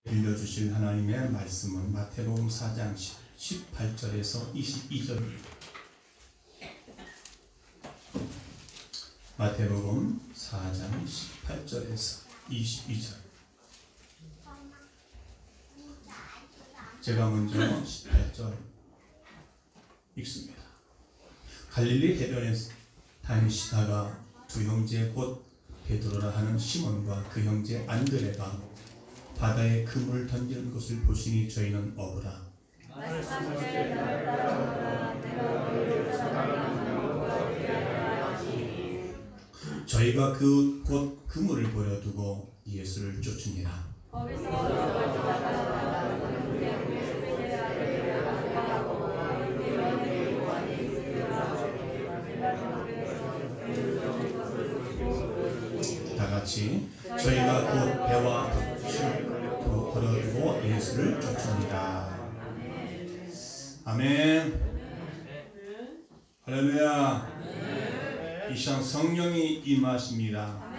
들려주실 하나님의 말씀은 마태복음 4장 18절에서 22절입니다. 마태복음 4장 18절에서 22절. 제가 먼저 18절 읽습니다. 갈릴리 해변에 다니시다가 두 형제 곧 베드로라 하는 시몬과 그 형제 안드레가 바다에 그물을 던지는 것을 보시니 저희는 어부라. 저희가 곧 그물을 버려두고 예수를 쫓으니라. 다같이 저희가 곧 배와 돛을 버려두고 예수를 쫓으니라. 아멘. 할렐루야. 이 시간 성령이 임하십니다.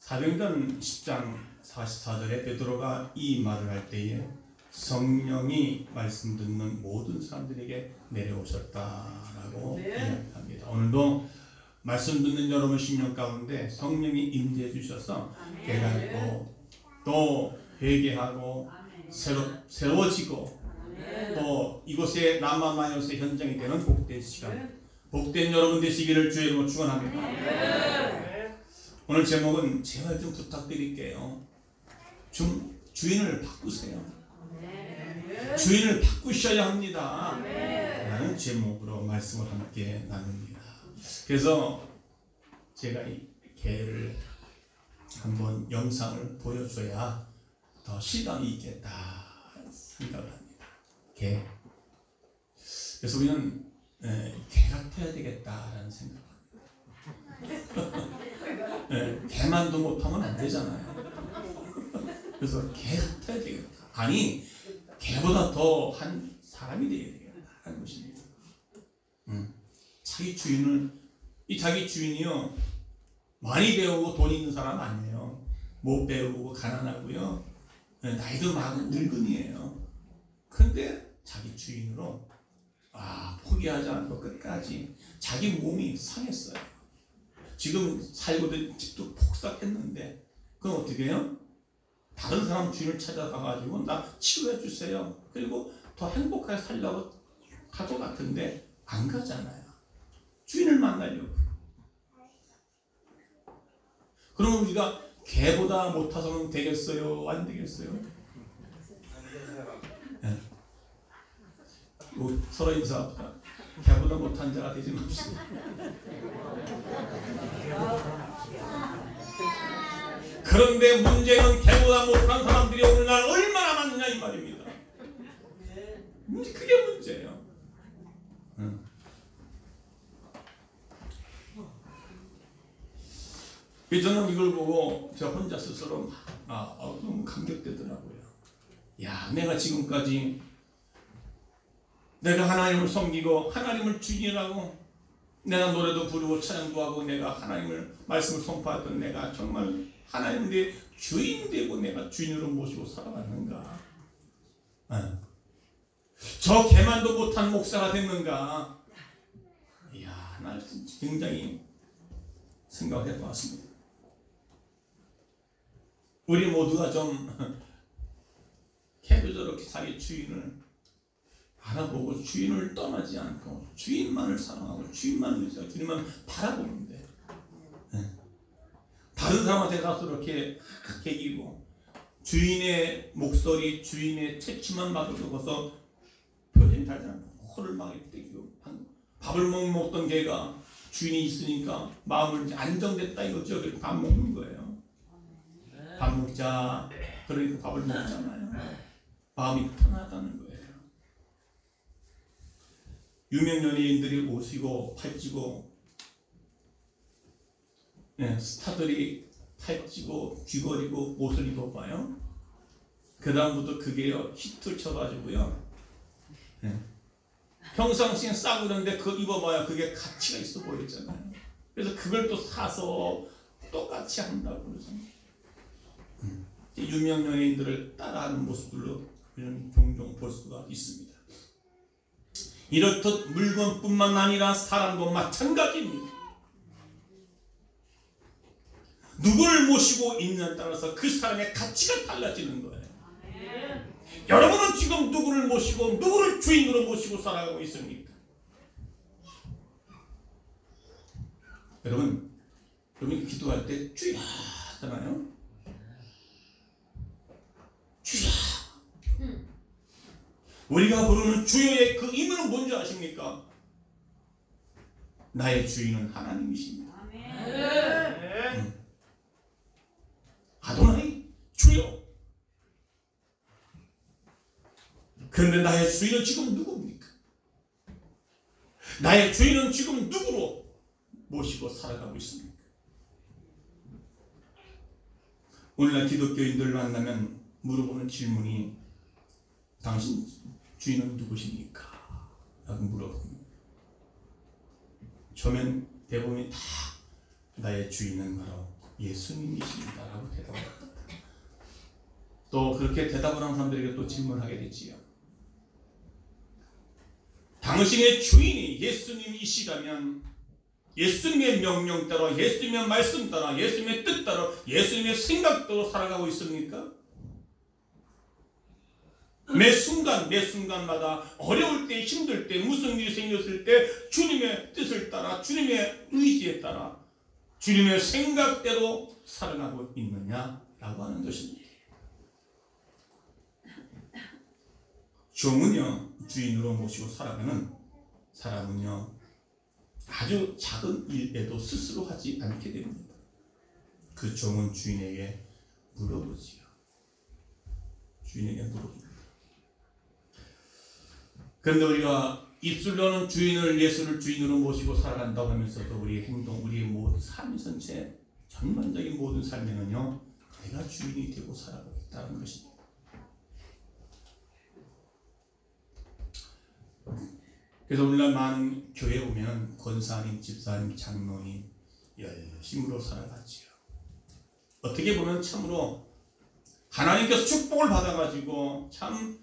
사도행전 10장 44절에 베드로가 이 말을 할 때에 성령이 말씀 듣는 모든 사람들에게 내려오셨다라고 이야기합니다. 오늘도 말씀 듣는 여러분 심령 가운데 성령이 임재해 주셔서 깨닫고 또 회개하고 새로워지고 또 이곳에 남아마이오스의 현장이 되는 복된 시간, 복된 여러분 되시기를 주의 이름으로 축원합니다. 오늘 제목은 제발 좀 부탁드릴게요. 주인을 바꾸세요. 주인을 바꾸셔야 합니다. 라는 제목으로 말씀을 함께 나눕니다. 그래서 제가 이 개를 한번 영상을 보여줘야 더 실감이 있겠다 생각을 합니다. 개. 그래서 우리는 개 같아야 되겠다라는 생각을 합니다. 개만도 못하면 안 되잖아요. 그래서 개 같아야 되겠다. 아니, 개보다 더 한 사람이 되어야 되겠다라는 것입니다. 자기 주인이요 많이 배우고 돈 있는 사람 아니에요. 못 배우고 가난하고요, 나이도 많은 늙은이에요. 그런데 자기 주인으로 포기하지 않고 끝까지 자기 몸이 상했어요. 지금 살고 있는 집도 폭삭했는데 그건 어떻게 해요? 다른 사람 주인을 찾아가가지고 나 치료해 주세요. 그리고 더 행복하게 살려고 할 것 같은데 안 가잖아요. 주인을 만나려고. 그러면 우리가 개보다 못해서는 되겠어요? 안 되겠어요? 네. 서로 인사합시다. 개보다 못한 자가 되지 맙시다. 그런데 문제는 개보다 못한 사람들이 오늘날 얼마나 많느냐 이 말입니다. 그게 문제예요. 저는 이걸 보고 제가 혼자 스스로 너무 감격되더라고요. 야, 내가 지금까지 내가 하나님을 섬기고 하나님을 주인이라고 내가 노래도 부르고 찬양도 하고 내가 하나님을 말씀을 선포했던 내가 정말 하나님 내 주인 되고 내가 주인으로 모시고 살아갔는가? 저 개만도 못한 목사가 됐는가? 이야, 나 굉장히 생각을 해봤습니다. 우리 모두가 좀 개도 저렇게 자기 주인을 알아보고 주인을 떠나지 않고 주인만을 사랑하고 주인만을 의지하고 주인만 바라보는데 다른 사람한테 가서 이렇게 개기고 주인의 목소리, 주인의 채취만 받아서 표정이 달지 않고 코를 막 떼기고 밥을 먹던 개가 주인이 있으니까 마음을 이제 안정됐다 이거죠. 그래서 밥 먹는 거예요. 밥 먹자. 그러니까 밥을 먹잖아요. 마음이 편하다는 거예요. 유명 연예인들이 오시고 팔찌고 스타들이 팔찌고 귀걸이고 옷을 입어봐요. 그 다음부터 그게요 히트를 쳐가지고요 평상시에 싸고 있는데 그거 입어봐야 그게 가치가 있어 보이잖아요. 그래서 그걸 또 사서 똑같이 한다고 그러죠. 유명 연예인들을 따라하는 모습들로 우리는 종종 볼 수가 있습니다. 이렇듯 물건뿐만 아니라 사람도 마찬가지입니다. 누구를 모시고 있느냐에 따라서 그 사람의 가치가 달라지는 거예요. 여러분은 지금 누구를 모시고 누구를 주인으로 모시고 살아가고 있습니까? 여러분 기도할 때 주야 하잖아요. 주야. 우리가 부르는 주여의 그 의미는 뭔지 아십니까? 나의 주인은 하나님이십니다. 아도나이 주여. 그런데 나의 주인은 지금 누굽니까? 나의 주인은 지금 누구로 모시고 살아가고 있습니까? 오늘날 기독교인들 만나면 물어보는 질문이 당신 주인은 누구십니까? 라고 물어봅니다. 처음엔 대부분이 다 나의 주인은 바로 예수님이십니다 라고 대답을 합니다. 또 그렇게 대답을 한 사람들에게 또 질문하게 되지요. 당신의 주인이 예수님이시라면 예수님의 명령대로, 예수님의 말씀 따라, 예수님의 뜻 따라, 예수님의 생각대로 살아가고 있습니까? 매 순간 매 순간마다 어려울 때, 힘들 때, 무슨 일이 생겼을 때 주님의 뜻을 따라, 주님의 의지에 따라, 주님의 생각대로 살아가고 있느냐라고 하는 것입니다. 종은요, 주인으로 모시고 살아가는 사람은요, 아주 작은 일에도 스스로 하지 않게 됩니다. 그 종은 주인에게 물어보지요. 주인에게 물어봅니다. 그런데 우리가 입술로는 주인을, 예수를 주인으로 모시고 살아간다고 하면서도 우리의 행동, 우리의 모든 삶 전체, 전반적인 모든 삶에는요, 내가 주인이 되고 살아가고 있다는 것입니다. 그래서 오늘날 많은 교회에 오면 권사님, 집사님, 장로님 열심으로 살아가지요. 어떻게 보면 참으로 하나님께서 축복을 받아가지고 참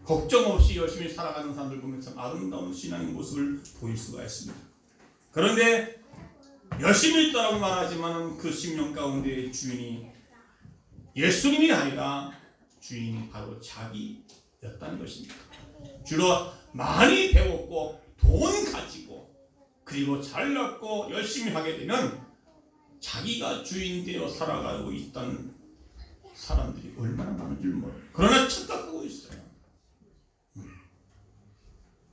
걱정 없이 열심히 살아가는 사람들 보면 참 아름다운 신앙의 모습을 보일 수가 있습니다. 그런데 열심히 있다라고 말하지만 그 심령 가운데의 주인이 예수님이 아니라 주인이 바로 자기였다는 것입니다. 주로 많이 배웠고 돈 가지고 그리고 잘났고 열심히 하게 되면 자기가 주인 되어 살아가고 있다는 사람들이 얼마나 많은 줄 몰라요. 그러나 착각하고 있어요.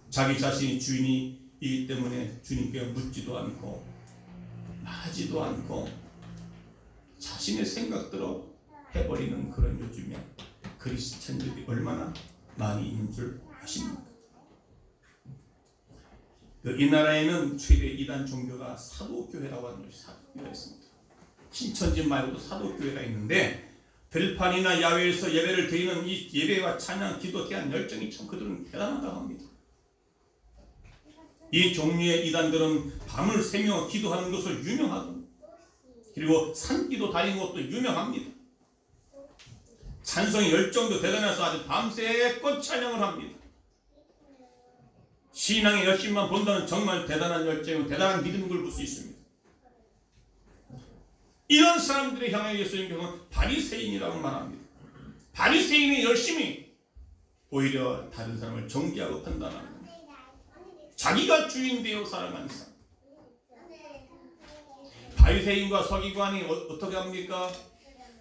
자기 자신이 주인이기 때문에 주님께 묻지도 않고 말하지도 않고 자신의 생각대로 해버리는 그런 요즘에 그리스천들이 얼마나 많이 있는 줄 아십니까? 이 나라에는 최대 이단 종교가 사도교회라고 하는 것이 사도교회가 있습니다. 신천지 말고도 사도교회가 있는데 들판이나 야외에서 예배를 드리는 이 예배와 찬양, 기도에 대한 열정이 참 그들은 대단하다고 합니다. 이 종류의 이단들은 밤을 새며 기도하는 것을 유명하고 그리고 산기도 다니는 것도 유명합니다. 찬송의 열정도 대단해서 아주 밤새껏 찬양을 합니다. 신앙의 열심만 본다는 정말 대단한 열정, 대단한 믿음을 볼 수 있습니다. 이런 사람들의 향해 예수님께서는 바리새인이라고 말합니다. 바리새인이 열심히 오히려 다른 사람을 정죄하고 판단하는 자기가 주인 되어 살아가는 사람. 바리새인과 서기관이 어떻게 합니까?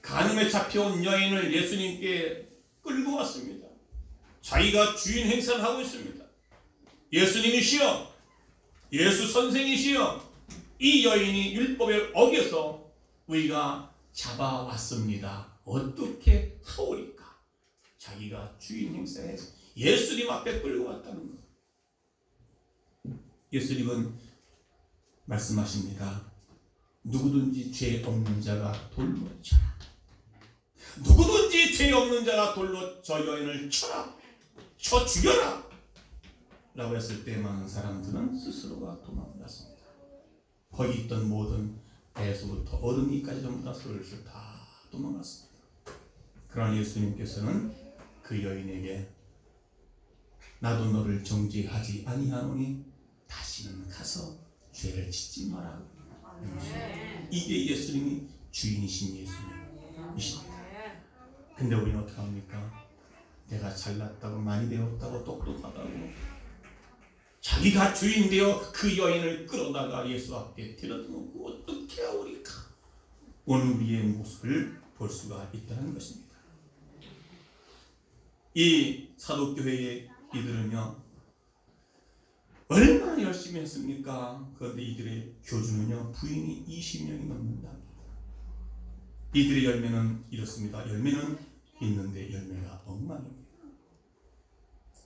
간음에 잡혀온 여인을 예수님께 끌고 왔습니다. 자기가 주인 행세를 하고 있습니다. 예수님이시여, 예수 선생이시여, 이 여인이 율법에 어겨서 우리가 잡아왔습니다. 어떻게 하오리까? 자기가 주인 행세해서 예수님 앞에 끌고 왔다는 것. 예수님은 말씀하십니다. 누구든지 죄 없는 자가 돌로 쳐라. 누구든지 죄 없는 자가 돌로 저 여인을 쳐라. 쳐 죽여라. 라고 했을 때 많은 사람들은 스스로가 도망을 났습니다. 거기 있던 모든 배에서부터 어른이까지 전부 다 슬슬 다 도망갔습니다. 그러나 예수님께서는 그 여인에게 나도 너를 정죄하지 아니하노니 다시는 가서 죄를 짓지 마라. 이게 예수님이 주인이신 예수님이십니다. 근데 우리는 어떻게 합니까? 내가 잘났다고 많이 배웠다고 똑똑하다고 자기가 주인 되어 그 여인을 끌어다가 예수 앞에 데려다 놓고 어떻게 하오리까? 오늘 우리의 모습을 볼 수가 있다는 것입니다. 이 사도교회의 이들은요 얼마나 열심히 했습니까? 그런데 이들의 교주는요 부인이 20명이 넘는다. 이들의 열매는 이렇습니다. 열매는 있는데 열매가 엉망입니다.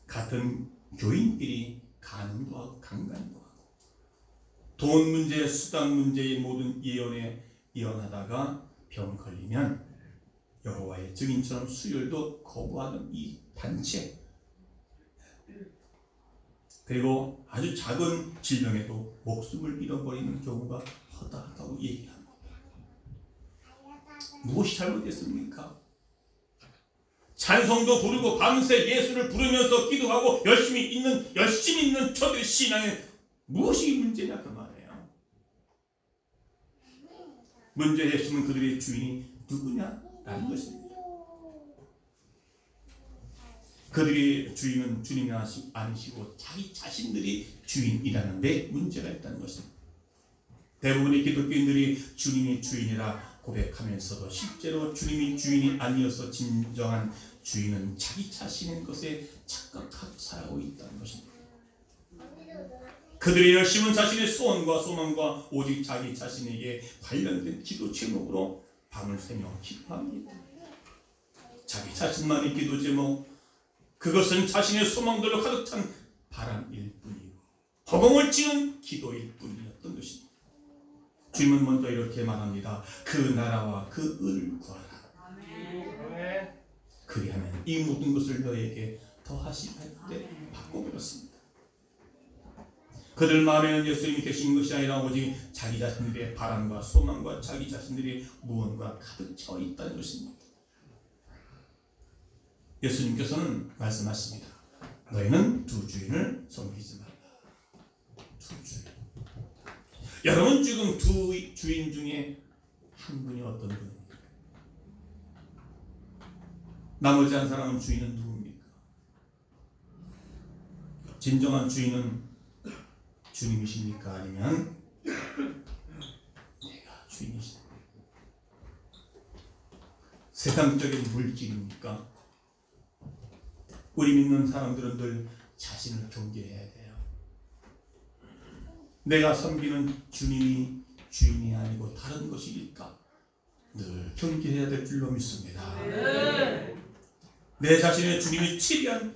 같은 교인끼리 간음도 하고 강간도 하고 돈 문제, 수단 문제의 모든 예언하다가 병 걸리면 여호와의 증인처럼 수혈도 거부하는 이 단체, 그리고 아주 작은 질병에도 목숨을 잃어버리는 경우가 허다하다고 얘기합니다. 무엇이 잘못됐습니까? 찬송도 부르고 밤새 예수를 부르면서 기도하고 열심히 있는 저들의 신앙에 무엇이 문제냐 그 말이에요. 문제의 핵심은 그들의 주인이 누구냐라는 것입니다. 그들의 주인은 주님이 아니시고 자기 자신들이 주인이라는 데 문제가 있다는 것입니다. 대부분의 기독교인들이 주님이 주인이라 고백하면서도 실제로 주님이 주인이 아니어서 진정한 주인은 자기 자신의 것에 착각하고 살아오고 있다는 것입니다. 그들의 열심은 자신의 소원과 소망과 오직 자기 자신에게 관련된 기도 제목으로 밤을 새며 기도합니다. 자기 자신만의 기도 제목, 그것은 자신의 소망들로 가득 찬 바람일 뿐이고 허공을 찌는 기도일 뿐이었던 것입니다. 주님은 먼저 이렇게 말합니다. 그 나라와 그 의를 구하라. 그리하면 이 모든 것을 너에게 더하시라 할 때 바꿔버렸습니다. 그들 마음에는 예수님이 계신 것이 아니라 오직 자기 자신들의 바람과 소망과 자기 자신들의 무언가 가득 차 있다는 것입니다. 예수님께서는 말씀하십니다. 너희는 두 주인을 섬기지 말라. 두 주인. 여러분 지금 두 주인 중에 한 분이 어떤 분입니까? 나머지 한 사람은 주인은 누굽니까? 진정한 주인은 주님이십니까? 아니면 내가 주인이십니까? 세상적인 물질입니까? 우리 믿는 사람들은 늘 자신을 경계해야 돼요. 내가 섬기는 주님이 주인이 아니고 다른 것일까? 늘 경계해야 될 줄로 믿습니다. 내 자신의 주님이 치리한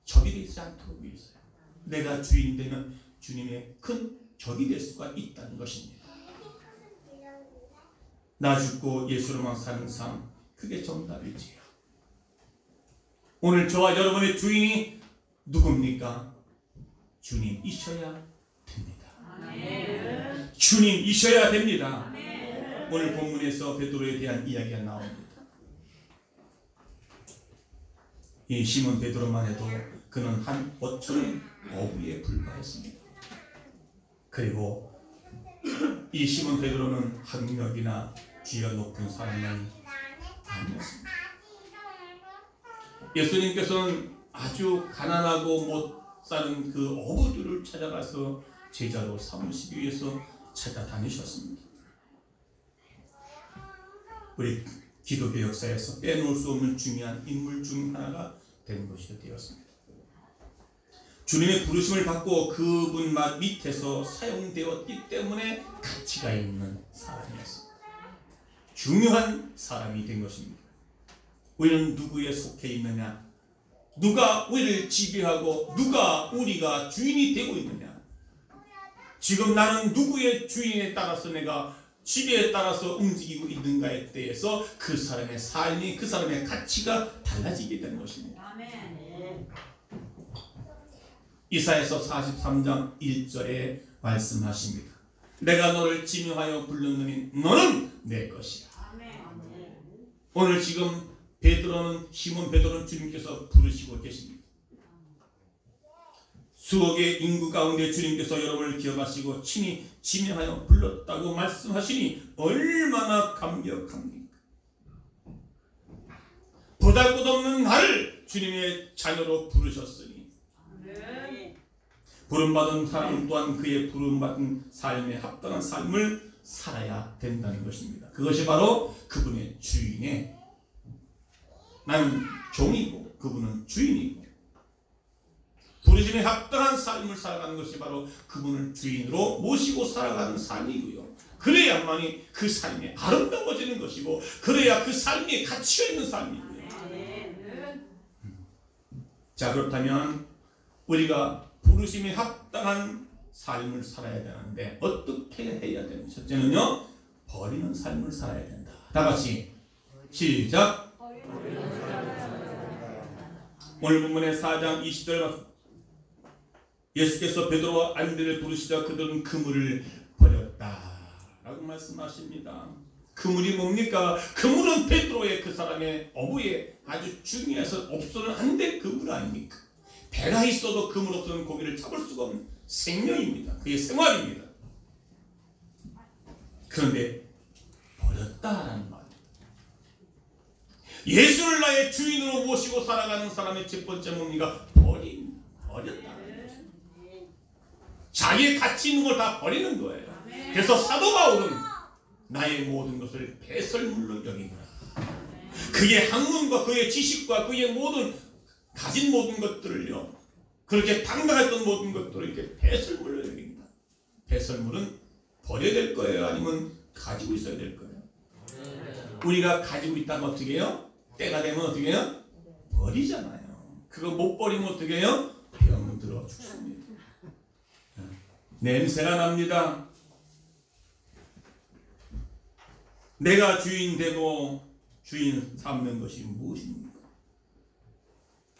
적이 되지 않도록 위해서요. 내가 주인 되면 주님의 큰 적이 될 수가 있다는 것입니다. 나 죽고 예수로만 사는 삶, 그게 정답이지요. 오늘 저와 여러분의 주인이 누굽니까? 주님이셔야 됩니다. 주님이셔야 됩니다. 오늘 본문에서 베드로에 대한 이야기가 나옵니다. 이 시몬 베드로만 해도 그는 한 5천의 어부에 불과했습니다. 그리고 이 시몬 베드로는 학력이나 지위가 높은 사람만이 아니었습니다. 예수님께서는 아주 가난하고 못 사는 그 어부들을 찾아가서 제자로 삼으시기 위해서 찾아다니셨습니다. 우리 기독교 역사에서 빼놓을 수 없는 중요한 인물 중 하나가 된 것이 되었습니다. 주님의 부르심을 받고 그분 밑에서 사용되었기 때문에 가치가 있는 사람이었습니다. 중요한 사람이 된 것입니다. 우리는 누구에 속해 있느냐? 누가 우리를 지배하고 누가 우리가 주인이 되고 있느냐? 지금 나는 누구의 주인에 따라서 내가 지배에 따라서 움직이고 있는가에 대해서 그 사람의 삶이, 그 사람의 가치가 달라지게 되는 것입니다. 이사야서 43장 1절에 말씀하십니다. 내가 너를 지명하여 불렀느니 너는 내 것이라. 오늘 지금 시몬 베드로는 주님께서 부르시고 계십니다. 수억의 인구 가운데 주님께서 여러분을 기억하시고 친히 지명하여 불렀다고 말씀하시니 얼마나 감격합니까? 보잘것없는 나를 주님의 자녀로 부르셨으니 부름받은 사람 또한 그의 부름받은 삶에 합당한 삶을 살아야 된다는 것입니다. 그것이 바로 그분의 주인의, 나는 종이고 그분은 주인이고 부르심에 합당한 삶을 살아가는 것이 바로 그분을 주인으로 모시고 살아가는 삶이고요. 그래야만이 그 삶이 아름다워지는 것이고 그래야 그 삶이 가치가 있는 삶이고요. 자, 그렇다면 우리가 부르심에 합당한 삶을 살아야 되는데 어떻게 해야 되는지, 첫째는요, 버리는 삶을 살아야 된다. 다 같이 시작. 오늘 본문의 4장 20절 예수께서 베드로와 안드레를 부르시자 그들은 그물을 버렸다라고 말씀하십니다. 그물이 뭡니까? 그물은 베드로의 그 사람의 어부에 아주 중요해서 없어는 안 될 그물 아닙니까? 배가 있어도 그물 없으면 고기를 잡을 수가 없는 생명입니다. 그의 생활입니다. 그런데 버렸다라는 말. 예수를 나의 주인으로 모시고 살아가는 사람의 첫 번째 뭡니까? 버렸다. 자기의 가치 있는 걸 다 버리는 거예요. 그래서 사도 바울은 나의 모든 것을 배설물로 여기노라. 그의 학문과 그의 지식과 그의 모든 가진 모든 것들을요, 그렇게 당당했던 모든 것들을 이렇게 배설물로 여깁니다. 배설물은 버려야 될 거예요? 아니면 가지고 있어야 될 거예요? 우리가 가지고 있다면 어떻게 해요? 때가 되면 어떻게 해요? 버리잖아요. 그거 못 버리면 어떻게 해요? 병들어 죽습니다. 냄새가 납니다. 내가 주인 되고 주인 삼는 것이 무엇입니까?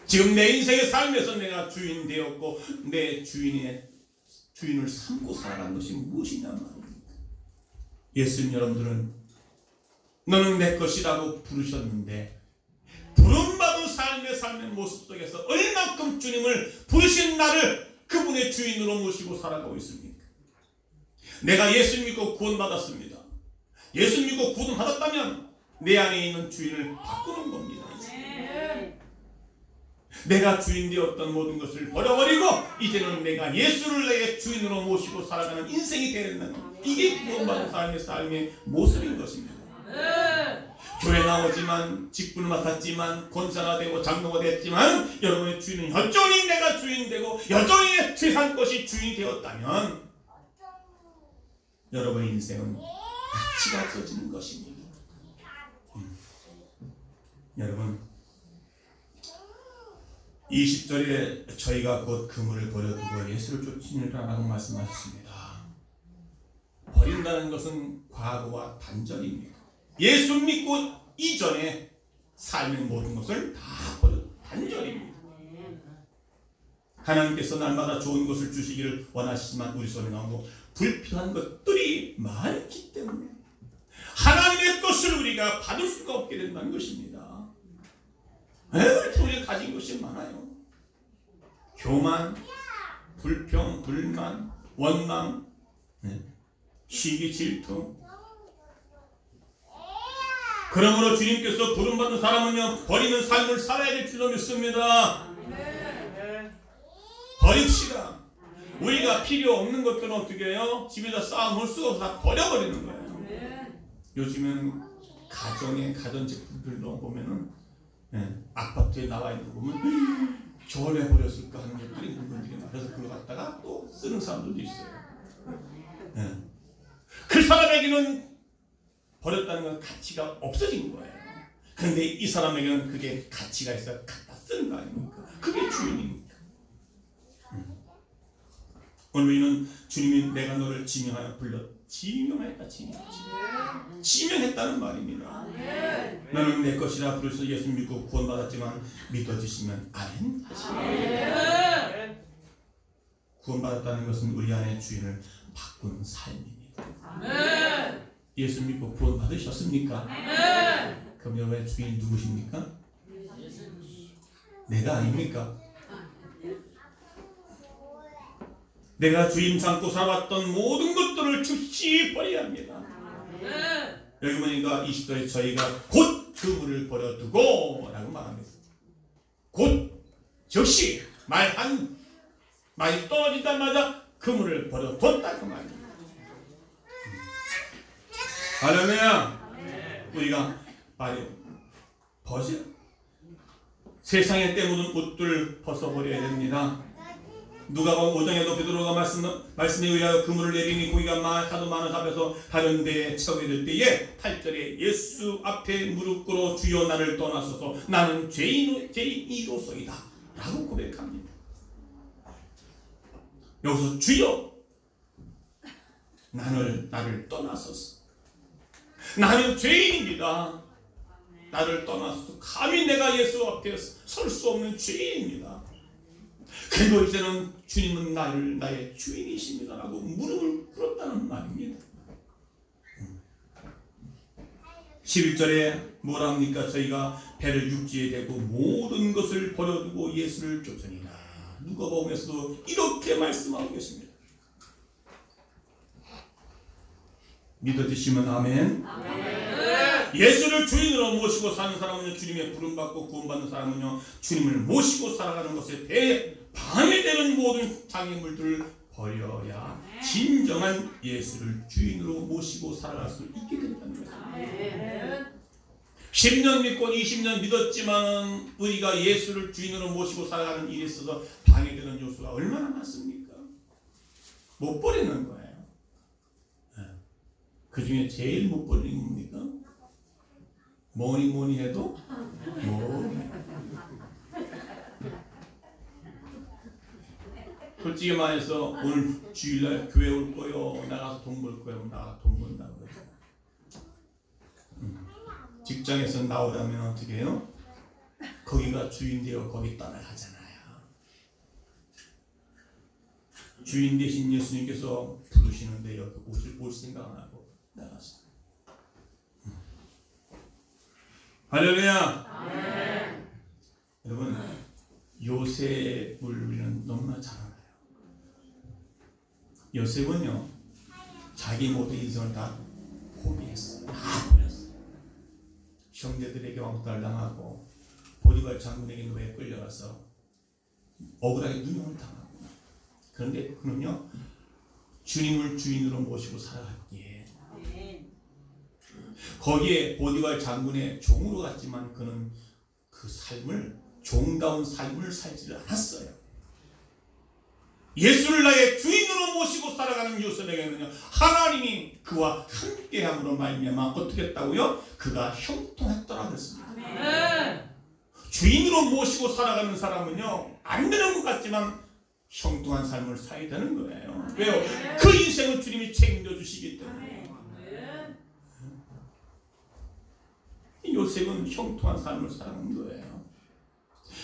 지금 내 인생의 삶에서 내가 주인 되었고 내 주인을 삼고 살아가는 것이 무엇이냐 말입니다. 예수님, 여러분들은 너는 내 것이라고 부르셨는데 부름받은 삶의 모습 속에서 얼만큼 주님을 부르신 나를 그분의 주인으로 모시고 살아가고 있습니까? 내가 예수 믿고 구원받았습니다. 예수 믿고 구원받았다면 내 안에 있는 주인을 바꾸는 겁니다. 내가 주인 되었던 모든 것을 버려버리고 이제는 내가 예수를 내 주인으로 모시고 살아가는 인생이 되는, 이게 구원받은 삶의 모습인 것입니다. 교회 나오지만 직분을 맡았지만 권사가 되고 장로가 됐지만 여러분의 주인은 여전히 내가 주인 되고 여전히 세상 것이 주인이 되었다면 여러분의 인생은 가치가 없어지는 것입니다. 여러분, 20절에 저희가 곧 그물을 버려두고 예수를 쫓으리라고 말씀하셨습니다. 버린다는 것은 과거와 단절입니다. 예수 믿고 이전에 삶의 모든 것을 다 버려 단절입니다. 하나님께서 날마다 좋은 것을 주시기를 원하시지만 우리 손에 나오고 불필요한 것들이 많기 때문에 하나님의 것을 우리가 받을 수가 없게 된다는 것입니다. 왜 그렇게 우리가 가진 것이 많아요? 교만, 불평, 불만, 원망, 시기, 질투. 그러므로 주님께서 부름받은 사람은요, 버리는 삶을 살아야 될 줄로 믿습니다. 버립시다. 우리가 필요 없는 것들은 어떻게 해요? 집에다 쌓아놓을 수가 없어 다 버려버리는 거예요. 요즘은 가전제품들도 보면은 아파트에 나와 있는 거 보면 저걸 왜 버렸을까 하는 것들이 물건들이 많아요. 그래서 그걸 갖다가 또 쓰는 사람들도 있어요. 그 사람에게는 버렸다는 건 가치가 없어진 거예요. 그런데 이 사람에게는 그게 가치가 있어 갖다 쓰는 거 아닙니까? 그게 주인입니까? 오늘 우리는 주님이 내가 너를 지명하여 지명했다. 지명했다는 말입니다. 너는 내 것이라 부르셔서 예수 믿고 구원받았지만 믿어주시면 아멘 하시면 구원받았다는 것은 우리 안에 주인을 바꾸는 삶입니다. 예수 믿고 구원받으셨습니까? 그럼 여러분의 주인 누구십니까? 내가 아닙니까? 내가 주임 삼고 살아왔던 모든 것들을 즉시 버려야 합니다. 여기 보니까 20절에 저희가 곧 그물을 버려두고 라고 말합니다. 곧 즉시 말이 떨어지자마자 그물을 버려뒀다고 말합니다. 할렐루야. 우리가 말이요 벗어 세상에 때묻은 옷들 벗어버려야 됩니다. 누가복음 5장에도 베드로가 말씀에 의하여 그물을 내리니 고기가 하도 많은 앞에서 다른 데에 처게 될 때에 8절에 예수 앞에 무릎 꿇어 주여 나를 떠나소서 나는 죄인이로소이다 라고 고백합니다. 여기서 주여 나를 떠나소서 나는 죄인입니다. 나를 떠나소서. 감히 내가 예수 앞에 설 수 없는 죄인입니다. 그리고 이제는 주님은 나의 주인이십니다 라고 무릎을 꿇었다는 말입니다. 11절에 뭐라 합니까? 저희가 배를 육지에 대고 모든 것을 버려두고 예수를 쫓으니라. 누가복음에서도 이렇게 말씀하고 계십니다. 믿어주시면 아멘. 예수를 주인으로 모시고 사는 사람은요 주님의 부름받고 구원받는 사람은요 주님을 모시고 살아가는 것에 대해 방해되는 모든 장애물들을 버려야 진정한 예수를 주인으로 모시고 살아갈 수 있게 된다는 것입니다. 10년 믿고 20년 믿었지만 우리가 예수를 주인으로 모시고 살아가는 일에 있어서 방해되는 요소가 얼마나 많습니까? 못 버리는 거예요. 그 중에 제일 못 버리는 겁니까? 뭐니 해도 솔직히 말해서 오늘 주일날 교회 올 거요 나가서 돈 벌 거요 나가서 돈 번다고 그러죠. 직장에서 나오라면 어떻게 해요? 거기가 주인되어 거기 따라가잖아요. 주인 대신 예수님께서 부르시는데 여기 올 생각 안 하고 나갔어요. 할렐루야. 여러분 요셉을 우리는 너무나 잘 알아요. 요셉은요 자기 모든 인생을 다 포기했어요. 다 버렸어요. 형제들에게 왕따를 당하고 보디발 장군에게 노예에 끌려가서 억울하게 누명을 당하고 그런데 그는요 주님을 주인으로 모시고 살아갔기에 거기에 보디발 장군의 종으로 갔지만 그는 그 삶을 종다운 삶을 살지 않았어요. 예수를 나의 주인으로 모시고 살아가는 요셉에게는요 하나님이 그와 함께함으로 말미암아 어떻게 했다고요? 그가 형통했더라 그랬습니다. 주인으로 모시고 살아가는 사람은요 안 되는 것 같지만 형통한 삶을 살아야 되는 거예요. 왜요? 그 인생을 주님이 책임져 주시기 때문에. 요셉은 형통한 삶을 살아가는 거예요.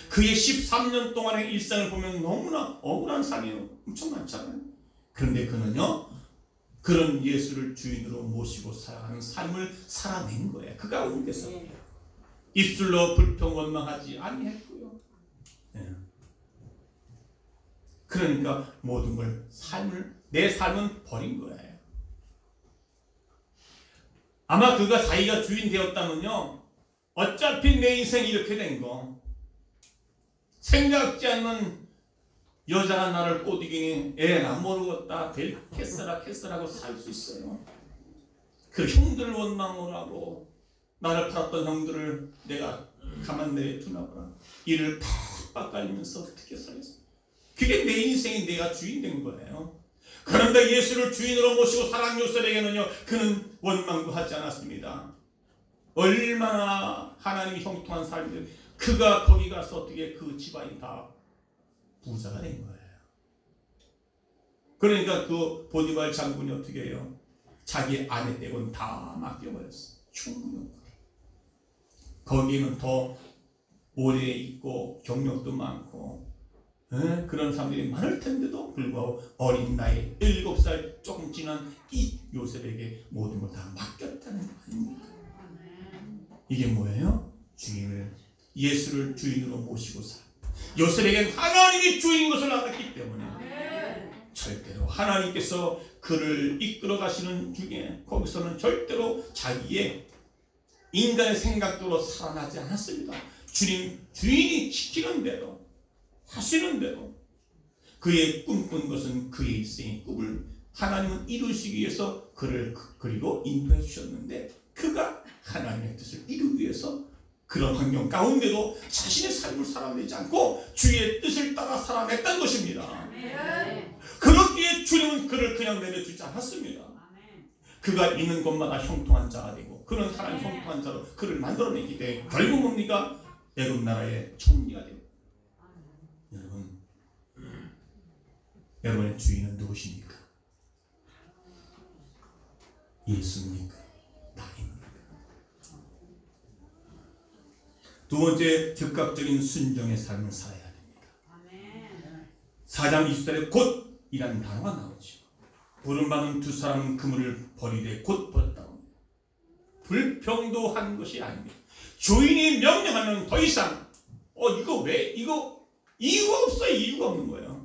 그의 13년 동안의 일상을 보면 너무나 억울한 삶이 엄청 많잖아요. 그런데 그는요 그런 예수를 주인으로 모시고 살아가는 삶을 살아낸 거예요. 그 가운데서 입술로 불평 원망하지 아니했고요. 그러니까 모든 걸 내 삶은 버린 거예요. 아마 그가 자기가 주인 되었다면요 어차피 내 인생이 이렇게 된 거 생각지 않는 여자가 나를 꼬드기니 나 모르겠다 캐스라고 살 수 있어요. 그 형들을 원망을 하고 나를 팔았던 형들을 내가 가만 내두나 보라. 이를 팍 깎아내면서 어떻게 살겠어. 그게 내 인생이 내가 주인 된 거예요. 그런데 예수를 주인으로 모시고 살아간 요셉에게는요 그는 원망도 하지 않았습니다. 얼마나 하나님이 형통한 삶인데 그가 거기 가서 어떻게 그 집안이 다 부자가 된 거예요. 그러니까 그 보디발 장군이 어떻게 해요? 자기 아내 댁은 다 맡겨버렸어요. 충분히. 거기는 더 오래 있고 경력도 많고 그런 사람들이 많을 텐데도 불구하고 어린 나이 7살 조금 지난 이 요셉에게 모든 걸 다 맡겼다는 거 아닙니까? 이게 뭐예요? 예수를 주인으로 모시고 살. 요셉에겐 하나님이 주인인 것을 알았기 때문에 절대로 하나님께서 그를 이끌어 가시는 중에 거기서는 절대로 자기의 인간의 생각대로 살아나지 않았습니다. 주인이 시키는 대로 하시는 대로 그의 꿈꾼 것은 그의 일생의 꿈을 하나님은 이루시기 위해서 그를 그리로 인도해 주셨는데 그가 하나님의 뜻을 이루기 위해서 그런 환경 가운데도 자신의 삶을 살아내지 않고 주의 뜻을 따라 살아냈다는 것입니다. 그렇기에 주님은 그를 그냥 내려주지 않았습니다. 그가 있는 곳마다 형통한 자가 되고 그는 하나님 형통한 자로 그를 만들어내기 때문에 결국 뭡니까? 애굽 나라의 총리가 됩니다. 여러분의 주인은 누구십니까? 예수입니까? 나입니까? 두 번째, 즉각적인 순종의 삶을 살아야 됩니다. 4장 20절에 곧이라는 단어가 나오죠. 부름받은 두 사람은 그물을 버리되 곧 버렸다고. 불평도한 것이 아닙니다. 주인이 명령하면 더 이상 이거 왜? 이거 이유가 없어요. 이유가 없는 거예요.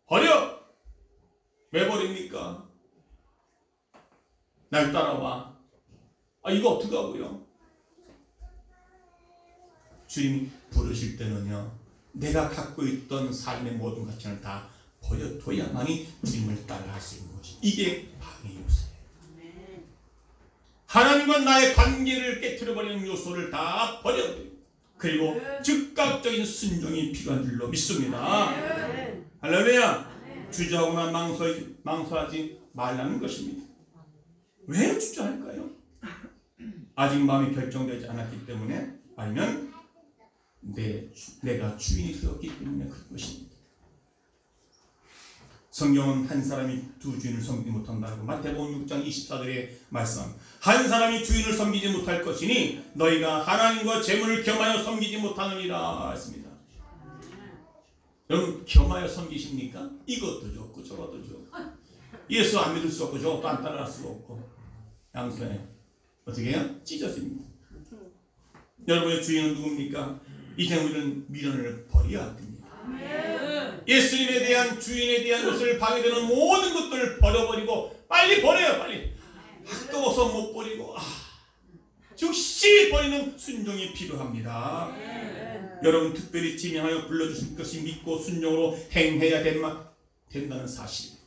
버려. 왜 버립니까? 날 따라와. 이거 어떡하고요? 주님이 부르실 때는요, 내가 갖고 있던 삶의 모든 가치를 다 버려둬야만이 주님을 따라갈 수 있는 것이, 이게 방해 요소예요. 하나님과 나의 관계를 깨트려버리는 요소를 다 버려둬요. 그리고 즉각적인 순종이 필요한 줄로 믿습니다. 할렐루야. 주저하거나 망설하지 말라는 것입니다. 왜 주저할까요? 아직 마음이 결정되지 않았기 때문에, 아니면 내가 주인이 되었기 때문에 그런 것입니다. 성경은 한 사람이 두 주인을 섬기지 못한다고 마태복음 6장 24절에 말씀, 한 사람이 주인을 섬기지 못할 것이니 너희가 하나님과 재물을 겸하여 섬기지 못하느니라 했습니다. 여러분, 겸하여 섬기십니까? 이것도 좋고 저것도 좋고, 예수 안 믿을 수 없고 저것도 안 따라갈 수 없고, 양손에 어떻게 해요? 찢어집니다. 여러분의 주인은 누굽니까? 이제 우리는 미련을 버려야 됩니다. 예수님에 대한, 주인에 대한 것을 방해되는 모든 것들을 버려버리고, 빨리 버려요. 빨리. 아까워서 못 버리고, 즉시 버리는 순종이 필요합니다. 여러분, 특별히 지명하여 불러주실 것이 믿고 순종으로 행해야 된다는 사실,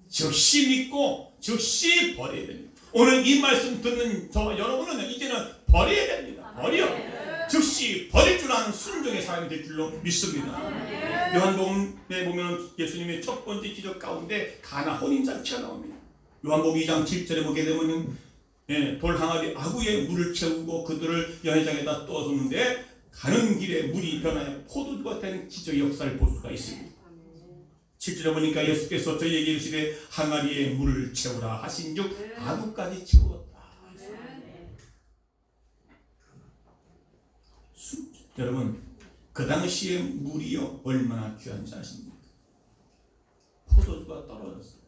즉시 믿고 즉시 버려야 됩니다. 오늘 이 말씀 듣는 저와 여러분은 이제는 버려야 됩니다. 즉시 버릴 줄 아는 순종의 사람이 될 줄로 믿습니다. 요한복음에 보면 예수님의 첫 번째 기적 가운데 가나 혼인잔치가 나옵니다. 요한복음 2장 7절에 보게 되면 돌 항아리 아구에 물을 채우고 그들을 연회장에다 떠줬는데, 가는 길에 물이 변하여 포도주가 된 기적의 역사를 볼 수가 있습니다. 7절에 보니까 예수께서 저희에게 이르시되 항아리에 물을 채우라 하신즉 아구까지 채웠다. 여러분, 그 당시에 물이요 얼마나 귀한지 아십니까? 포도주가 떨어졌어요.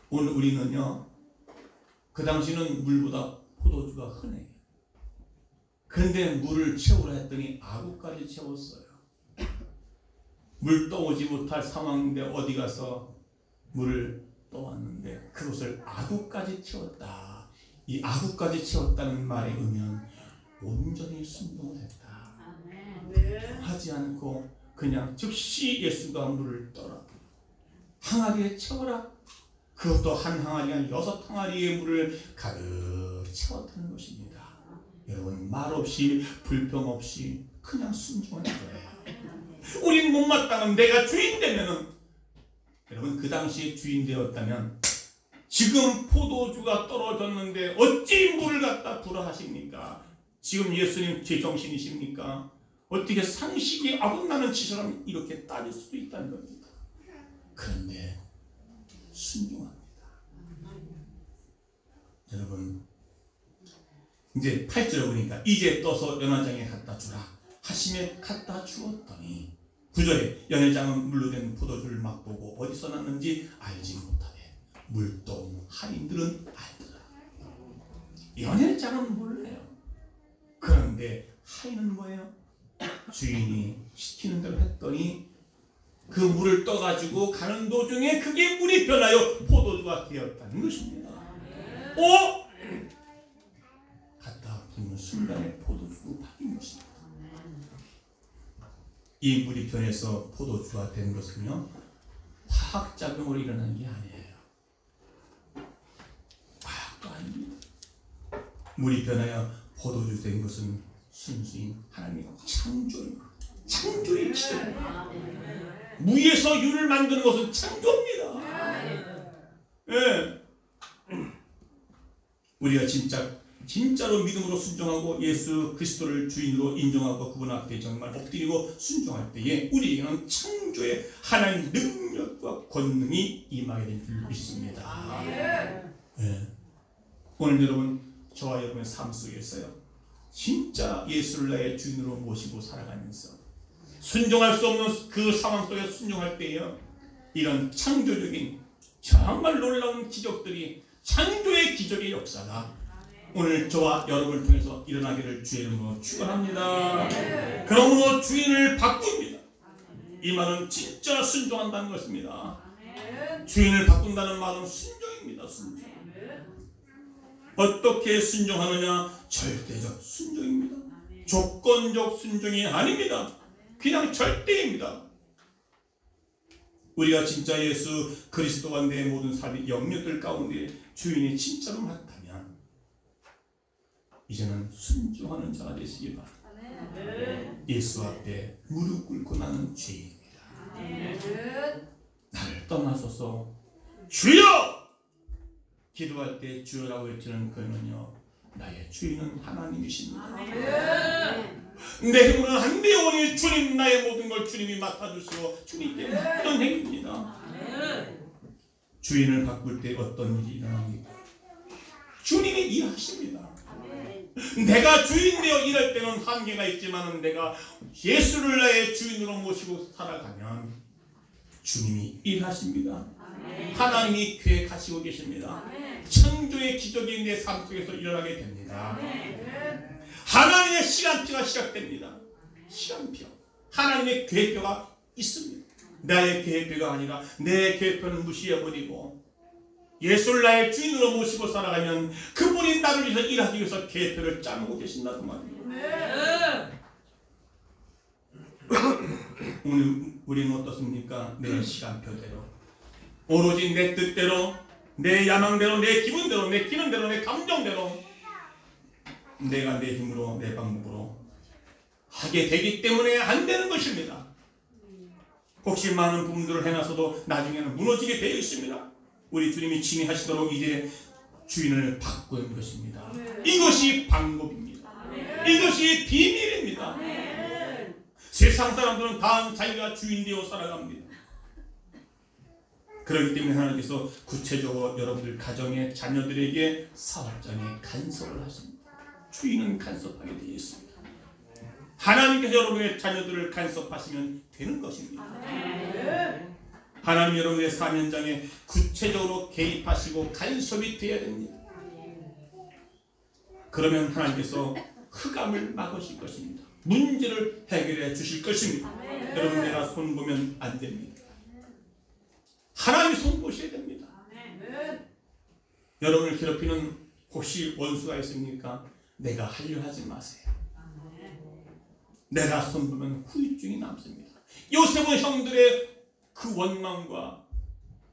오늘 우리는요, 그 당시는 물보다 포도주가 흔해요. 그런데 물을 채우라 했더니 아구까지 채웠어요. 물 떠오지 못할 상황인데 어디 가서 물을 떠왔는데 그것을 아구까지 채웠다. 이 아구까지 채웠다는 말의 의미는 온전히 순종을 했다. 하지 않고 그냥 즉시 예수가 물을 떠라. 항아리에 채워라. 그것도 한 항아리가 아니라 6항아리의 물을 가득 채웠다는 것입니다. 여러분, 말 없이 불평 없이 그냥 순종하는 거예요. 우린 못마땅한 내가 주인 되면은, 여러분, 그 당시에 주인 되었다면 지금 포도주가 떨어졌는데 어찌 물을 갖다 부라 하십니까? 지금 예수님 제정신이십니까? 어떻게 상식이 어긋나는 짓처럼 이렇게 따질 수도 있다는 겁니다. 그런데 순종합니다. 여러분, 이제 8절에 보니까 이제 떠서 연회장에 갖다 주라 하시며 갖다 주었더니, 9절에 연회장은 물로 된 포도주를 맛보고 어디서 났는지 알지 못하되 물동 하인들은 알더라. 연회장은 몰라요. 그런데 하인은 뭐예요? 주인이 시키는 대로 했더니 그 물을 떠가지고 가는 도중에 그게 물이 변하여 포도주가 되었다는 것입니다. 갖다 붓는 순간에 포도주로 바뀐 것입니다. 이 물이 변해서 포도주가 된 것은요, 화학작용으로 일어난 게 아니에요. 화학도 아닙니다. 물이 변하여 포도주 된 것은 순수히 하나님의 창조의 기적입니다. 무에서 유를 만드는 것은 창조입니다. 예. 우리가 진짜로 믿음으로 순종하고 예수 그리스도를 주인으로 인정하고 그분 앞에 정말 엎드리고 순종할 때에 우리에게는 창조의 하나님의 능력과 권능이 임하게 된 줄 믿습니다. 예. 오늘 여러분, 저와 여러분의 삶 속에서요, 진짜 예수를 나의 주인으로 모시고 살아가면서 순종할 수 없는 그 상황 속에 순종할 때에요, 이런 창조적인 정말 놀라운 기적들이, 창조의 기적의 역사가 오늘 저와 여러분을 통해서 일어나기를 주의 이름으로 축원합니다. 그러므로 주인을 바꿉니다. 이 말은 진짜 순종한다는 것입니다. 주인을 바꾼다는 말은 순종입니다. 순종. 어떻게 순종하느냐? 절대적 순종입니다. 조건적 순종이 아닙니다. 그냥 절대입니다. 우리가 진짜 예수 그리스도와 내 모든 삶의 영역들 가운데 주인이 진짜로 맞다면 이제는 순종하는 자가 되시기 바랍니다. 예수 앞에 무릎 꿇고 나는 죄인입니다. 나를 떠나소서 주여! 기도할 때 주여라고 외치는 그는요, 나의 주인은 하나님이십니다. 내 힘으로는 안 되오니 주님, 나의 모든 걸 주님이 맡아주시고 주님께 맡기는 행위입니다. 주인을 바꿀 때 어떤 일이 일어납니까? 주님이 일하십니다. 내가 주인 되어 일할 때는 한계가 있지만 내가 예수를 나의 주인으로 모시고 살아가면 주님이 일하십니다. 하나님이 계획하시고 계십니다. 창조의 기적이 내 삶 속에서 일어나게 됩니다. 하나님의 시간표가 시작됩니다. 시간표. 하나님의 계획표가 있습니다. 나의 계획표가 아니라 내 계획표는 무시해버리고 예수를 나의 주인으로 모시고 살아가면 그분이 나를 위해서 일하기 위해서 계획표를 짜놓고 계신다고 말입니다. 오늘 우리는 어떻습니까? 내 시간표대로, 오로지 내 뜻대로, 내 야망대로, 내 기분대로, 내 기능대로, 내 감정대로 내가 내 힘으로, 내 방법으로 하게 되기 때문에 안 되는 것입니다. 혹시 많은 부분들을 해놔서도 나중에는 무너지게 되어 있습니다. 우리 주님이 칭의하시도록 이제 주인을 바꾸는 것입니다. 이것이 방법입니다. 이것이 비밀입니다. 세상 사람들은 다 자기가 주인 되어 살아갑니다. 그렇기 때문에 하나님께서 구체적으로 여러분들 가정의 자녀들에게 사업장에 간섭을 하십니다. 주인은 간섭하게 되어 있습니다. 하나님께서 여러분의 자녀들을 간섭하시면 되는 것입니다. 하나님 여러분의 삶 현장에 구체적으로 개입하시고 간섭이 되어야 됩니다. 그러면 하나님께서 흑암을 막으실 것입니다. 문제를 해결해 주실 것입니다. 여러분, 내가 손 보면 안 됩니다. 하나님 손 보셔야 됩니다. 여러분을 괴롭히는 혹시 원수가 있습니까? 내가 하려 하지 마세요. 내가 손 보면 후유증이 남습니다. 요셉은 형들의 그 원망과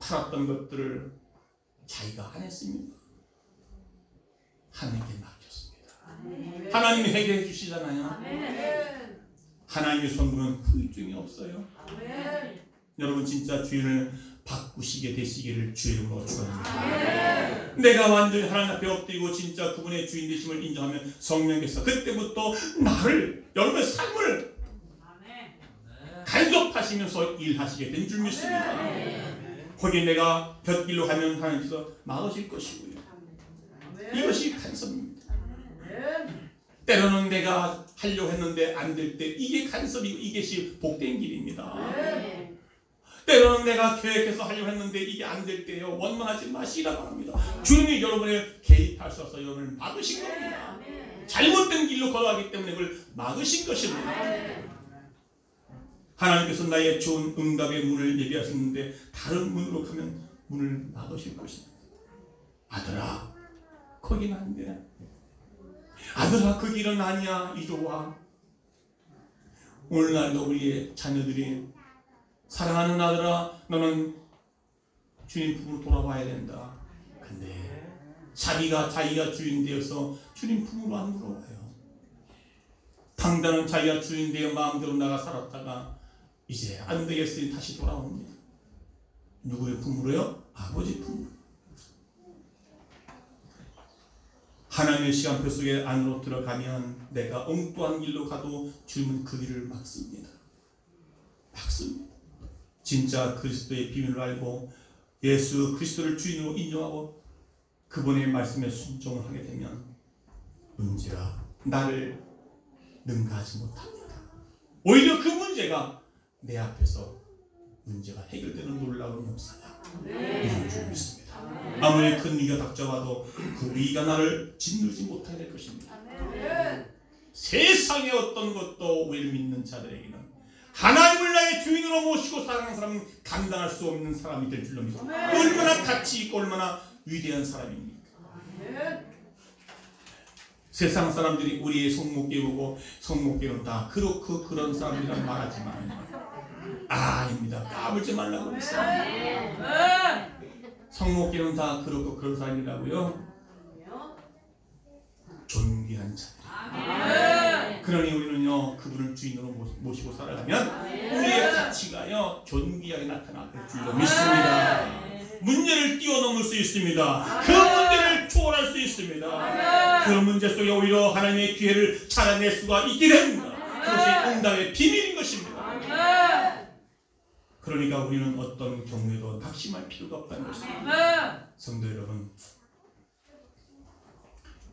팔았던 것들을 자기가 안 했습니다. 하나님께 맡겼습니다. 하나님이 해결해 주시잖아요. 하나님의 손 보면 후유증이 없어요. 여러분, 진짜 주인을 바꾸시게 되시기를 주의 이름으로 축원합니다. 내가 완전히 하나님 앞에 엎드리고 진짜 그분의 주인 되심을 인정하면 성령께서 그때부터 나를, 여러분의 삶을 간섭하시면서 일하시게 된 줄 믿습니다. 거기 내가 곁길로 가면 하나님께서 막으실 것이고요. 이것이 간섭입니다. 때로는 내가 하려고 했는데 안 될 때 이게 간섭이고 이것이 복된 길입니다. 때로는 내가 계획해서 하려고 했는데 이게 안 될 때요, 원망하지 마시라 바랍니다. 주님이 여러분을 개입하셔서 여러분을 막으신 겁니다. 잘못된 길로 걸어가기 때문에 그걸 막으신 것입니다. 하나님께서 나의 좋은 응답의 문을 예비하셨는데 다른 문으로 가면 문을 막으실 것입니다. 아들아, 거긴 안 돼. 아들아, 그 길은 아니야. 이리 와. 오늘날도 우리의 자녀들이 사랑하는 아들아, 너는 주님 품으로 돌아와야 된다. 근데 자기가 주인 되어서 주님 품으로 안 돌아와요. 당당한 자기가 주인 되어 마음대로 나가 살았다가 이제 안 되겠으니 다시 돌아옵니다. 누구의 품으로요? 아버지 품으로. 하나님의 시간표 속에 안으로 들어가면 내가 엉뚱한 길로 가도 주님은 그 길을 막습니다. 막습니다. 진짜 그리스도의 비밀을 알고 예수 그리스도를 주인으로 인정하고 그분의 말씀에 순종을 하게 되면 문제가 나를 능가하지 못합니다. 오히려 그 문제가 내 앞에서 문제가 해결되는 놀라운 역사가 이루어질 줄 믿습니다. 아무리 큰 위기가 닥쳐와도 그 위기가 나를 짓누르지 못하게 될 것입니다. 세상의 어떤 것도 우리를 믿는 자들에게는 하나님을 나의 주인으로 모시고 살아가는 사람은 감당할 수 없는 사람이 될 줄로 믿습니다. 얼마나 가치 있고 얼마나 위대한 사람입니까? 세상 사람들이 우리의 손목에 보고 손목에는 다 그렇고 그런 사람이란 말하지만 아닙니다. 까불지 말라고 했어요. 성목계는 다 그렇고 그런 사람이라고요. 존귀한 자들. 그러니 우리는요 그분을 주인으로 모시고 살아가면 우리의 가치가요 존귀하게 나타날 줄로 믿습니다. 문제를 뛰어넘을 수 있습니다. 그 문제를 초월할 수 있습니다. 그 문제 속에 오히려 하나님의 기회를 찾아낼 수가 있게 됩니다. 그것이 응답의 비밀인 것입니다. 그러니까 우리는 어떤 경우에도 낙심할 필요가 없다는 것입니다. 성도 여러분,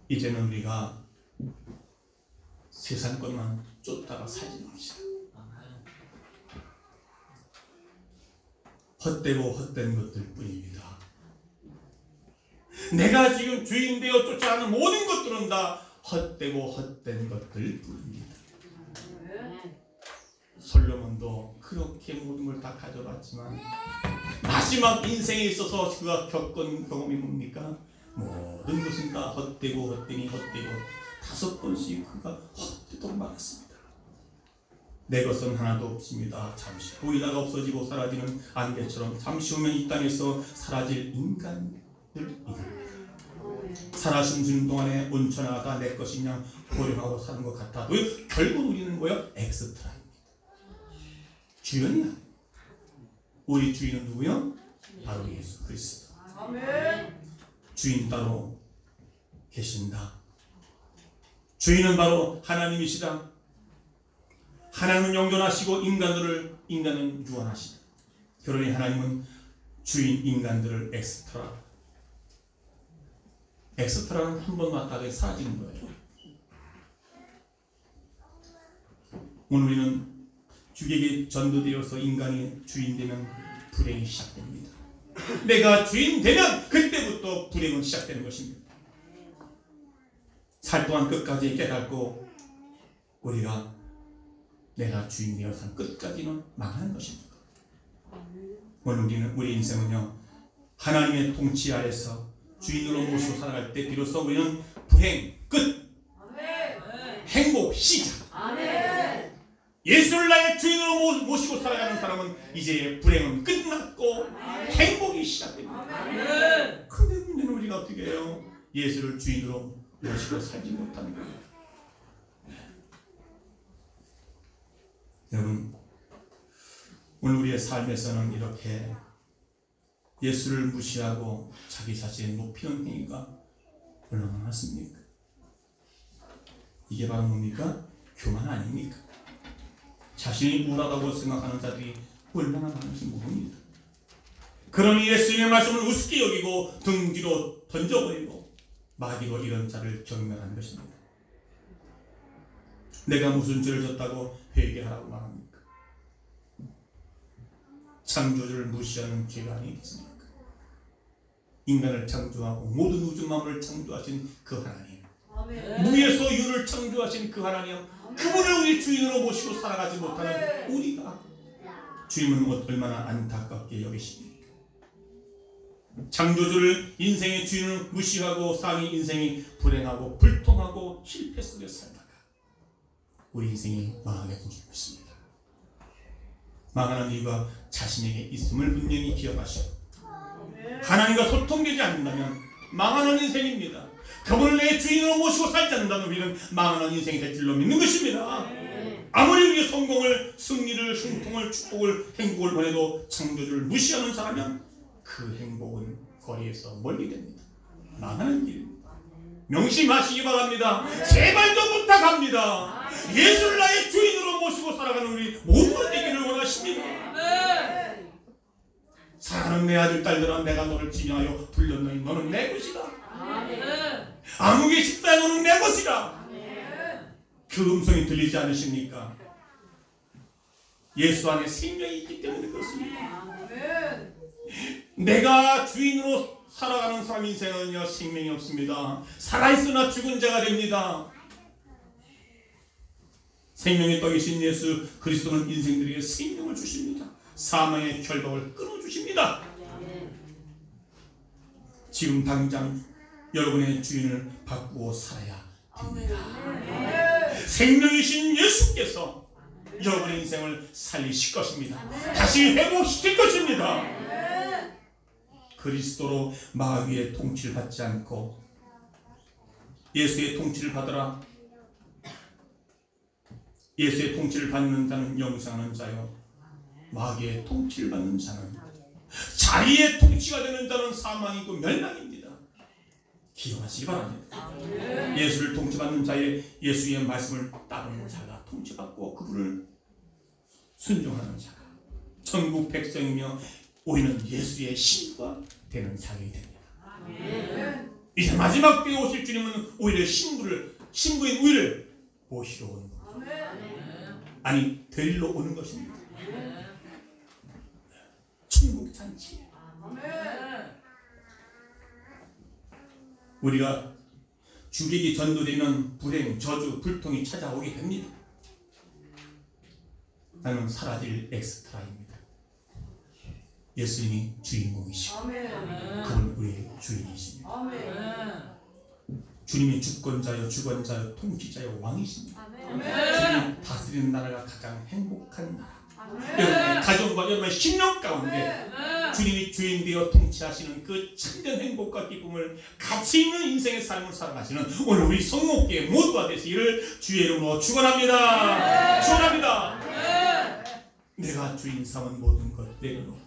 이제는 우리가 세상 것만 쫓다가 살지 맙시다. 헛되고 헛된 것들 뿐입니다. 내가 지금 주인 되어 쫓아가는 모든 것들은 다 헛되고 헛된 것들 뿐입니다. 솔로몬도 그렇게 모든 걸 다 가져봤지만 마지막 인생에 있어서 그가 겪은 경험이 뭡니까? 모든 것은 다 헛되고 헛되니 헛되고 5번씩 그가 헛되도록 말았습니다. 내 것은 하나도 없습니다. 잠시 보이다가 없어지고 사라지는 안개처럼 잠시 후면 이 땅에서 사라질 인간들 살아신 주는 동안에 온천하가 다 내 것이냐 고령하고 사는 것 같아도 결국 우리는 뭐야? 엑스트라입니다. 주연이야. 우리 주인은 누구요? 바로 예수 그리스도. 주인 따로 계신다. 주인은 바로 하나님이시다. 하나님은 영존하시고 인간은 유한하시다. 그러니 하나님은 주인 인간들을 엑스트라는 한 번 왔다가 사라지는 거예요. 오늘 우리는 주에게 전도되어서 인간이 주인 되면 불행이 시작됩니다. 내가 주인 되면 그때부터 불행은 시작되는 것입니다. 살 동안 끝까지 깨닫고 우리가 내가 주인 되어서 끝까지는 망하는 것입니다. 오늘 우리 인생은요 하나님의 통치 아래서 주인으로 모시고 살아갈 때 비로소 우리는 불행 끝, 행복 시작. 예수를 나의 주인으로 모시고 살아가는 사람은 이제 불행은 끝났고 행복이 시작됩니다. 근데 문제는 우리가 어떻게 해요? 예수를 주인으로 모시고 살지 못하는 거예요. 여러분, 오늘 우리의 삶에서는 이렇게 예수를 무시하고 자기 자신을 높이는 행위가 얼마나 많습니까? 이게 바로 뭡니까? 교만 아닙니까? 자신이 우월하다고 생각하는 자들이 얼마나 많은지 모릅니다. 그러니 예수님의 말씀을 우습게 여기고 등 뒤로 던져버리고 마귀로 이런 자를 경멸하는 것입니다. 내가 무슨 죄를 졌다고 회개하라고 말합니까? 창조주를 무시하는 죄가 아니겠습니까? 인간을 창조하고 모든 우주 만물을 창조하신 그 하나님, 무에서 유를 창조하신 그 하나님, 그분을 우리 주인으로 모시고 살아가지 못하는 우리가 주님은 얼마나 안타깝게 여기십니까? 창조주를 인생의 주인을 무시하고 삶의 인생이 불행하고 불통하고 실패 속에 살다가 우리 인생이 망하게 된 줄 믿습니다. 망하는 이유가 자신에게 있음을 분명히 기억하시고 하나님과 소통되지 않는다면 망하는 인생입니다. 그분을 내 주인으로 모시고 살지 않는다면 우리는 망하는 인생이 될 줄로 믿는 것입니다. 아무리 우리의 성공을, 승리를, 형통을, 축복을, 행복을 보내도 창조주를 무시하는 사람은 그 행복은 거리에서 멀리 됩니다. 망하는 길입니다. 명심하시기 바랍니다. 제발 좀 부탁합니다. 예수를 나의 주인으로 모시고 살아가는 우리 모두가 되기를 원하십니다. 사랑하는 내 아들 딸들아, 내가 너를 지명하여 불렀노니 너는 내 것이다. 암흑의 십사에 너는 내 것이다. 그 음성이 들리지 않으십니까? 예수 안에 생명이 있기 때문에 그렇습니다. 내가 주인으로 살아가는 사람 인생은요, 생명이 없습니다. 살아있으나 죽은 자가 됩니다. 생명의 떡이신 예수 그리스도는 인생들에게 생명을 주십니다. 사망의 결박을 끊어주십니다. 지금 당장 여러분의 주인을 바꾸어 살아야 됩니다. 생명이신 예수께서 여러분의 인생을 살리실 것입니다. 다시 회복시킬 것입니다. 그리스도로 마귀의 통치를 받지 않고 예수의 통치를 받으라. 예수의 통치를 받는 자는 영생하는 자요, 마귀의 통치를 받는 자는, 자기의 통치가 되는 자는 사망이고 멸망입니다. 기억하시기 바랍니다. 예수를 통치받는 자의, 예수의 말씀을 따르는 자가 통치받고 그분을 순종하는 자가 천국 백성이며 우리는 예수의 신부가 되는 자격이 됩니다. 이제 마지막 때에 오실 주님은 오히려 신부인 우리를 모시러 오는 겁니다. 아니, 데리러 오는 것입니다. 천국 잔치. 우리가 주객이 전도되면 불행, 저주, 불통이 찾아오게 됩니다. 나는 사라질 엑스트라입니다. 예수님이 주인공이시고 그분 우리의 주인이십니다. 주님이 주권자요, 주권자요, 통치자요, 왕이십니다. 주님이 다스리는 나라가 가장 행복한 나라. 여러분의 가정과 여러분의 신령 가운데 주님이 주인 되어 통치하시는 그 참된 행복과 기쁨을 가치 있는 인생의 삶을 살아가시는 오늘 우리 성목교회 모두가 되시기를 주의 이름으로 축원합니다. 축원합니다. 내가 주인 삼은 모든 것 내려놓고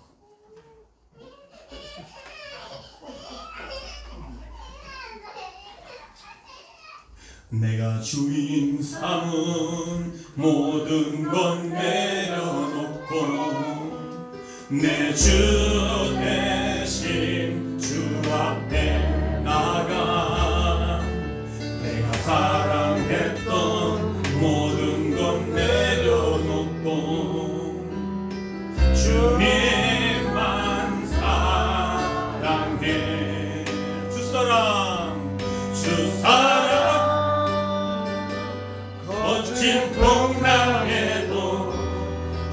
내가 주인 삼은 모든 것 내려놓고 내 주 대신 주 앞에 나가 내가 사랑했던 모든 것 내려놓고 주님만 사랑해. 주사랑 주사랑 거친 풍랑에도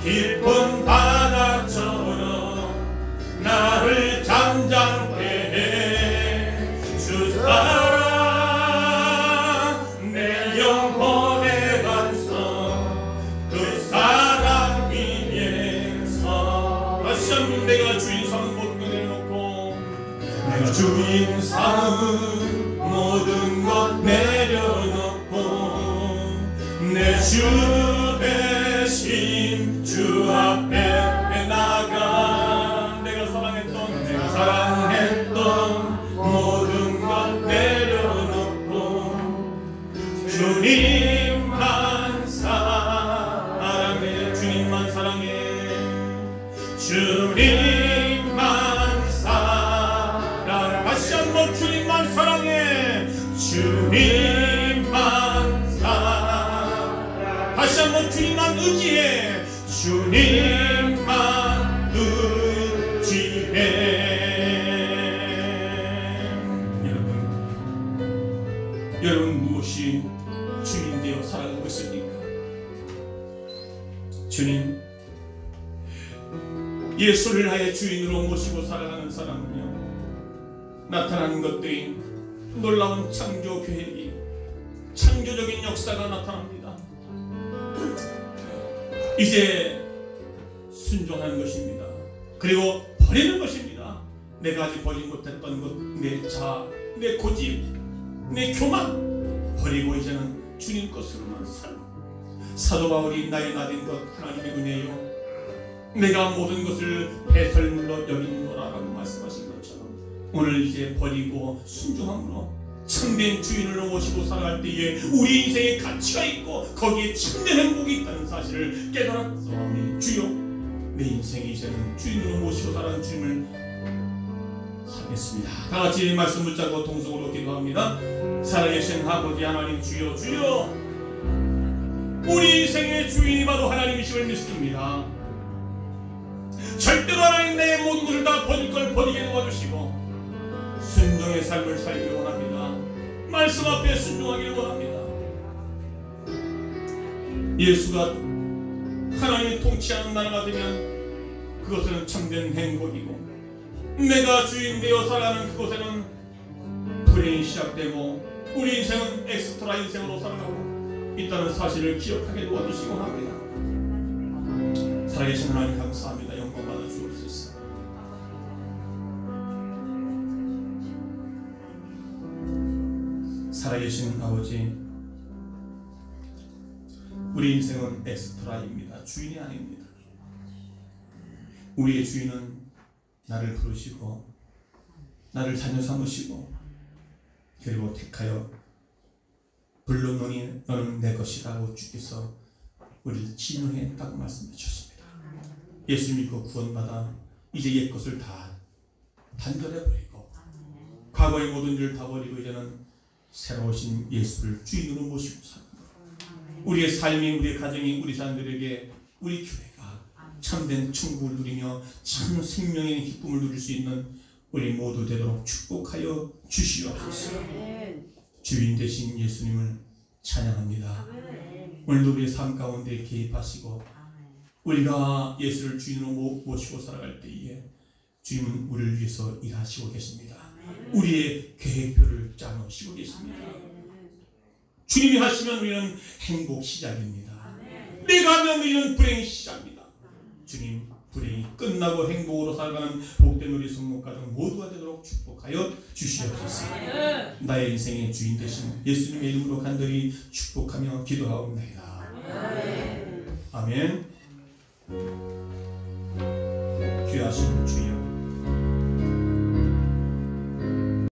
깊은 바다처럼 나를 잠잠케 해. 주사랑 내 영혼의 반성 그 사랑 위에서 다시 한번 내가 주인 삼은 모든 것 내려놓고 내가 주인 삼은 모든 것 내려놓고 내 주 대신 주 앞에 나가 내가 사랑했던 모든 것 내려놓고 주님만 사랑해. 주님만 사랑해. 주님만 사랑해. 다시 한번 주님만 사랑해. 주님만 사랑해. 다시 한번 주님만 의지해. 주님만 의지해. 무엇이 주인 되어 살아가고 있습니까? 주님, 예수를 나의 주인으로 모시고 살아가는 사람은요, 나타나는 것들이 놀라운 창조 계획이, 창조적인 역사가 나타납니다. 이제 순종하는 것입니다. 그리고 버리는 것입니다. 내가 아직 버리지 못했던 것, 내 자아, 내 고집, 내 교만 버리고 이제는 주님 것으로만 살고, 사도 바울이 나의 나된 것 하나님의 은혜요, 내가 모든 것을 배설물로 여기노라 라고 말씀하신 것처럼 오늘 이제 버리고 순종함으로 참된 주인을 모시고 살아갈 때에 우리 인생에 가치가 있고 거기에 참된 행복이 있다는 사실을 깨달았사오니, 주여, 내 인생이 이제는 주인으로 모시고 살아가는 주님을 살겠습니다. 다같이 말씀 붙잡고 동성으로 기도합니다. 살아계신 아버지 하나님, 주여, 주여, 우리 인생의 주인이 바로 하나님이심을 믿습니다. 절대로 하나님 내 모든 것을 다 버릴 걸 버리게 도와주시고 순종의 삶을 살기를 원합니다. 말씀 앞에 순종하기를 원합니다. 예수가 하나님이 통치하는 나라가 되면 그것은 참된 행복이고, 내가 주인 되어 살아가는 그곳에는 불행이 시작되고 우리 인생은 엑스트라 인생으로 살아가고 있다는 사실을 기억하게 도와주시고 합니다. 살아계신 하나님 감사합니다. 영광 받아 주옵소서. 살아계신 아버지, 우리 인생은 엑스트라입니다. 주인이 아닙니다. 우리의 주인은 나를 부르시고 나를 자녀 삼으시고 그리고 택하여 불렀노니 너는 내 것이라고 주께서 우리를 진노했다고 말씀해 주셨습니다. 예수 믿고 구원받아 이제 옛 것을 다 단절해버리고 과거의 모든 일을 다 버리고 이제는 새로우신 예수를 주인으로 모시고 삽니다. 우리의 삶이, 우리의 가정이, 우리 사람들에게, 우리 교회가 참된 천국을 누리며 참 생명의 기쁨을 누릴 수 있는 우리 모두 되도록 축복하여 주시옵소서. 주인 되신 예수님을 찬양합니다. 오늘도 우리의 삶 가운데 개입하시고 우리가 예수를 주인으로 모시고 살아갈 때에 주님은 우리를 위해서 일하시고 계십니다. 우리의 계획표를 짜놓으시고 계십니다. 주님이 하시면 우리는 행복 시작입니다. 내가 하면 우리는 불행 시작입니다. 주님, 불행이 끝나고 행복으로 살아가는 복된 우리 성목가정 모두가 되도록 축복하여 주시옵소서. 나의 인생의 주인 되신 예수님의 이름으로 간절히 축복하며 기도하옵나이다. 아멘. 귀하신 주여,